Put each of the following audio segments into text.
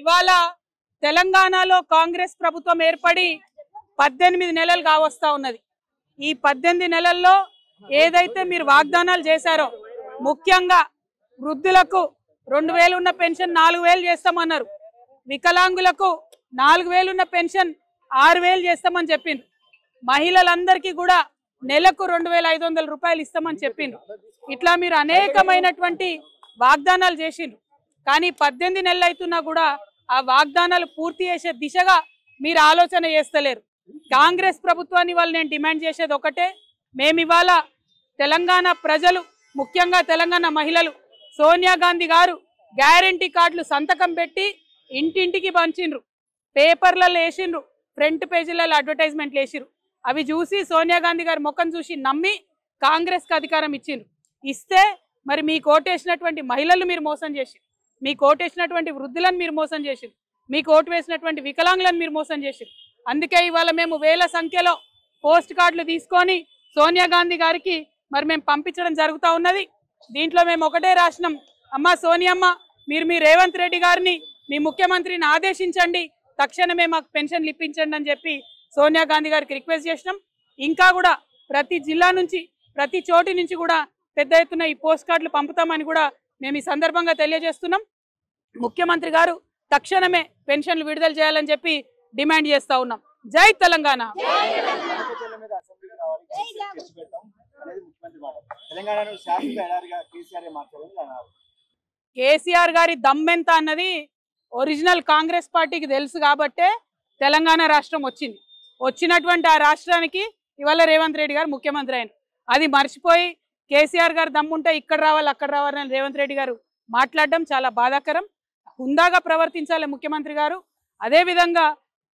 ఇవాళ తెలంగాణలో కాంగ్రెస్ ప్రభుత్వం ఏర్పడి 18 నెలలు కావస్తా ఉన్నది. ఈ 18 నెలల్లో ఏదైతే మీరు వాగ్దానాలు చేశారో, ముఖ్యంగా వృద్ధులకు 2000 ఉన్న పెన్షన్ 4000 చేస్తామన్నారు, వికలాంగులకు 4000 ఉన్న పెన్షన్ 6000 చేస్తామని చెప్పిండ్రు, మహిళలందరికీ కూడా నెలకు 2500 రూపాయలు ఇస్తామని చెప్పిండ్రు. ఇట్లా మీరు అనేకమైనటువంటి వాగ్దానాలు చేసిండ్రు. కానీ 18 నెలలు అవుతున్నా కూడా ఆ వాగ్దానాలు పూర్తి చేసే దిశగా మీరు ఆలోచన చేస్తలేరు. కాంగ్రెస్ ప్రభుత్వాన్ని వాళ్ళు నేను డిమాండ్ చేసేది ఒకటే, మేము ఇవాళ తెలంగాణ ప్రజలు, ముఖ్యంగా తెలంగాణ మహిళలు, సోనియా గాంధీ గారు గ్యారంటీ కార్డులు సంతకం పెట్టి ఇంటింటికి పంచిండ్రు, పేపర్లలో వేసిండ్రు, ఫ్రంట్ పేజీలలో అడ్వర్టైజ్మెంట్లు వేసిండ్రు. అవి చూసి సోనియా గాంధీ గారి ముఖం చూసి నమ్మి కాంగ్రెస్కి అధికారం ఇచ్చిండ్రు. ఇస్తే మరి మీ కోటేసినటువంటి మహిళలు మీరు మోసం చేసిండ్రు, మీ కోటేసినటువంటి వృద్ధులను మీరు మోసం చేసిండ్రు, మీకు ఓటు వేసినటువంటి వికలాంగులను మీరు మోసం చేసిండ్రు. అందుకే ఇవాళ మేము వేల సంఖ్యలో పోస్ట్ కార్డులు తీసుకొని సోనియా గాంధీ గారికి మరి మేము పంపించడం జరుగుతూ ఉన్నది. దీంట్లో మేము ఒకటే రాసినాం, అమ్మ సోనియమ్మ, మీరు మీ రేవంత్ రెడ్డి గారిని, మీ ముఖ్యమంత్రిని ఆదేశించండి, తక్షణమే మాకు పెన్షన్లు ఇప్పించండి అని చెప్పి సోనియా గాంధీ గారికి రిక్వెస్ట్ చేసినాం. ఇంకా కూడా ప్రతి జిల్లా నుంచి, ప్రతి చోటి నుంచి కూడా పెద్ద ఎత్తున ఈ పోస్ట్ కార్డులు పంపుతామని కూడా మేము ఈ సందర్భంగా తెలియజేస్తున్నాం. ముఖ్యమంత్రి గారు తక్షణమే పెన్షన్లు విడుదల చేయాలని చెప్పి డిమాండ్ చేస్తా ఉన్నాం. జై తెలంగాణ. కేసీఆర్ గారి దమ్మెంత అన్నది ఒరిజినల్ కాంగ్రెస్ పార్టీకి తెలుసు కాబట్టే తెలంగాణ రాష్ట్రం వచ్చింది. వచ్చినటువంటి ఆ రాష్ట్రానికి ఇవాళ రేవంత్ రెడ్డి గారు ముఖ్యమంత్రి అయిన, అది మర్చిపోయి కేసీఆర్ గారు దమ్ముంటే ఇక్కడ రావాలి అక్కడ రావాలని రేవంత్ రెడ్డి గారు మాట్లాడడం చాలా బాధాకరం. హుందాగా ప్రవర్తించాలి ముఖ్యమంత్రి గారు. అదేవిధంగా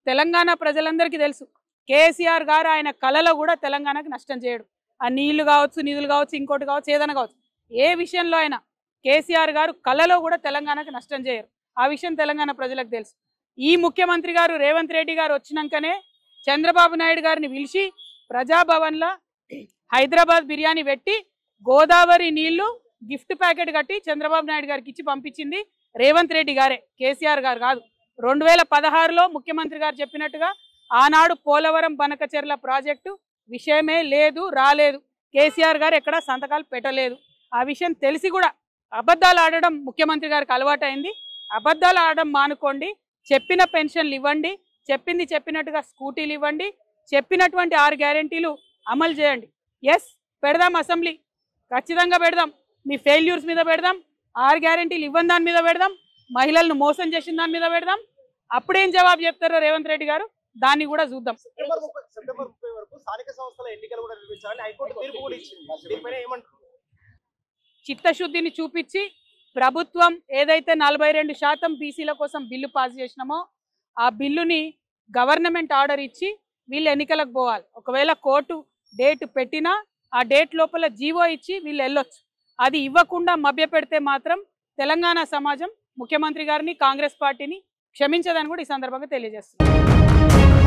తెలంగాణ ప్రజలందరికీ తెలుసు, కేసీఆర్ గారు ఆయన కళలో కూడా తెలంగాణకు నష్టం చేయడు. ఆ నీళ్లు కావచ్చు, నిధులు కావచ్చు, ఇంకోటి కావచ్చు, ఏదైనా కావచ్చు, ఏ విషయంలో అయినా కేసీఆర్ గారు కళలో కూడా తెలంగాణకు నష్టం చేయరు. ఆ విషయం తెలంగాణ ప్రజలకు తెలుసు. ఈ ముఖ్యమంత్రి గారు రేవంత్ రెడ్డి గారు వచ్చినాకనే చంద్రబాబు నాయుడు గారిని పిలిచి ప్రజాభవన్లో హైదరాబాద్ బిర్యానీ పెట్టి గోదావరి నీళ్లు గిఫ్ట్ ప్యాకెట్ కట్టి చంద్రబాబు నాయుడు గారికి ఇచ్చి పంపించింది రేవంత్ రెడ్డి గారే, కేసీఆర్ గారు కాదు. 2016లో ముఖ్యమంత్రి గారు చెప్పినట్టుగా ఆనాడు పోలవరం బనకచెర్ల ప్రాజెక్టు విషయమే లేదు, రాలేదు, కేసీఆర్ గారు ఎక్కడ సంతకాలు పెట్టలేదు. ఆ విషయం తెలిసి కూడా అబద్ధాలు ఆడడం ముఖ్యమంత్రి గారికి అలవాటైంది. అబద్ధాలు ఆడడం మానుకోండి, చెప్పిన పెన్షన్లు ఇవ్వండి, చెప్పింది చెప్పినట్టుగా స్కూటీలు ఇవ్వండి, చెప్పినటువంటి 6 గ్యారెంటీలు అమలు చేయండి. ఎస్, పెడదాం అసెంబ్లీ, ఖచ్చితంగా పెడదాం, మీ ఫెయిల్యూర్స్ మీద పెడదాం, 6 గ్యారెంటీలు ఇవ్వని దాని మీద పెడదాం, మహిళలను మోసం చేసిన దాని మీద పెడదాం. అప్పుడేం జవాబు చెప్తారో రేవంత్ రెడ్డి గారు దాన్ని కూడా చూద్దాం. చిత్తశుద్ధిని చూపించి ప్రభుత్వం ఏదైతే 42% బీసీల కోసం బిల్లు పాస్ చేసినామో ఆ బిల్లుని గవర్నమెంట్ ఆర్డర్ ఇచ్చి వీళ్ళు ఎన్నికలకు పోవాలి. ఒకవేళ కోర్టు డేట్ పెట్టినా ఆ డేట్ లోపల జీవో ఇచ్చి వీళ్ళు వెళ్ళొచ్చు. అది ఇవ్వకుండా మభ్యపెడితే మాత్రం తెలంగాణ సమాజం ముఖ్యమంత్రి గారిని, కాంగ్రెస్ పార్టీని క్షమించదని కూడా ఈ సందర్భంగా తెలియజేస్తుంది.